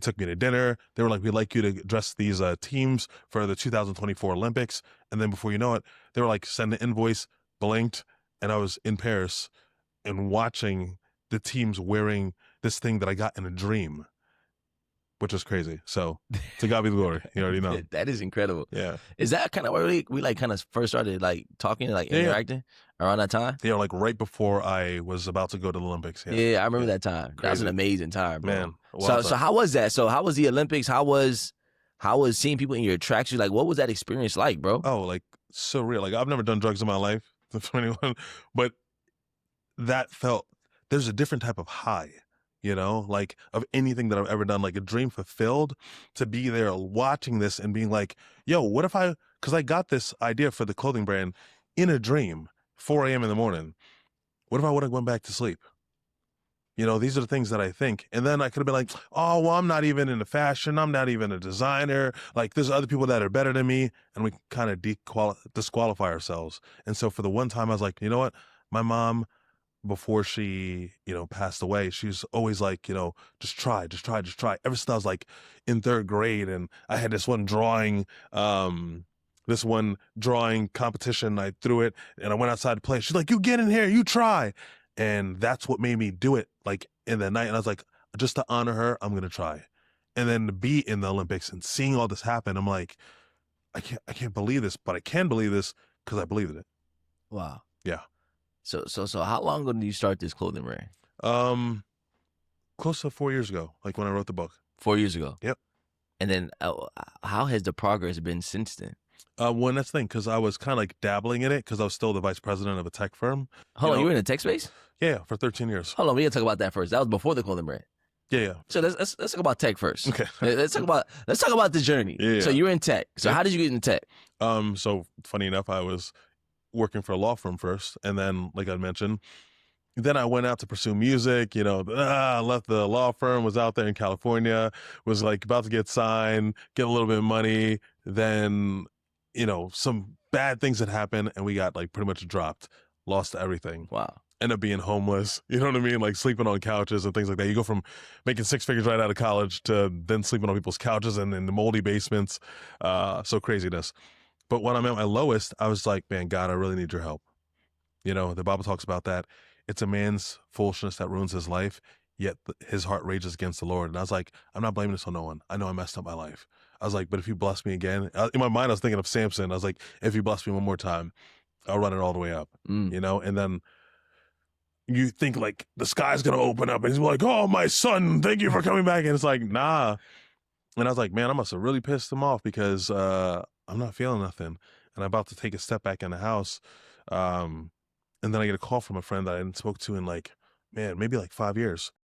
took me to dinner. They were like, we'd like you to dress these teams for the 2024 Olympics. And then before you know it, they were like, send an invoice, blinked, and I was in Paris and watching the teams wearing this thing that I got in a dream, which is crazy. So to God be the glory. You already know. That is incredible. Yeah. Is that kind of where we like kind of first started like talking, like interacting around that time? Yeah, like right before I was about to go to the Olympics. Yeah, I remember that time. Crazy. That was an amazing time, bro. Man. So how was that? So how was the Olympics? How was seeing people in your tracksuit? Like, what was that experience like, bro? Oh, like surreal. Like I've never done drugs in my life, but that felt, there's a different type of high, you know, like of anything that I've ever done, like a dream fulfilled, to be there watching this and being like, yo, what if because I got this idea for the clothing brand in a dream, 4 a.m. in the morning. What if I would have went back to sleep? You know, these are the things that I think. And then I could have been like, oh, well, I'm not even into fashion. I'm not even a designer. Like, there's other people that are better than me. And we kind of disqualify ourselves. And so for the one time, I was like, you know what? My mom, before she, passed away, she's always like, just try. Ever since I was like in 3rd grade, and I had this one drawing competition. I threw it and I went outside to play. She's like, you get in here, you try. And that's what made me do it, like in the night. And I was like, just to honor her, I'm going to try. And then to be in the Olympics and seeing all this happen, I'm like, I can't believe this, but I can believe this because I believe in it. Wow. Yeah. So how long ago did you start this clothing brand? Close to 4 years ago, like when I wrote the book. 4 years ago? Yep. And then how has the progress been since then? Well, that's the thing, because I was kind of like dabbling in it because I was still the vice president of a tech firm. Hold on, you were in the tech space? Yeah, for 13 years. Hold on, we gotta talk about that first. That was before the clothing brand. Yeah. So let's talk about tech first. Okay. Let's talk about the journey. Yeah. So you were in tech. So how did you get into tech? So funny enough, I was working for a law firm first, and then, like I mentioned, then I went out to pursue music. I left the law firm, was out there in California, was like about to get signed, get a little bit of money. Then, some bad things had happened, and we got like pretty much dropped, lost everything. Wow. End up being homeless, you know what I mean? Like sleeping on couches and things like that. You go from making 6 figures right out of college to then sleeping on people's couches and in the moldy basements. So craziness. But when I'm at my lowest, I was like, man, God, I really need your help. The Bible talks about that. It's a man's foolishness that ruins his life, yet his heart rages against the Lord. And I was like, I'm not blaming this on no one. I know I messed up my life. I was like, but if you bless me again, in my mind, I was thinking of Samson. I was like, if you bless me one more time, I'll run it all the way up, and then you think like the sky's going to open up and he's like, oh, my son, thank you for coming back. And it's like, nah. And I was like, man, I must have really pissed him off because I'm not feeling nothing. And I'm about to take a step back in the house. And then I get a call from a friend that I hadn't spoke to in like, man, maybe like 5 years.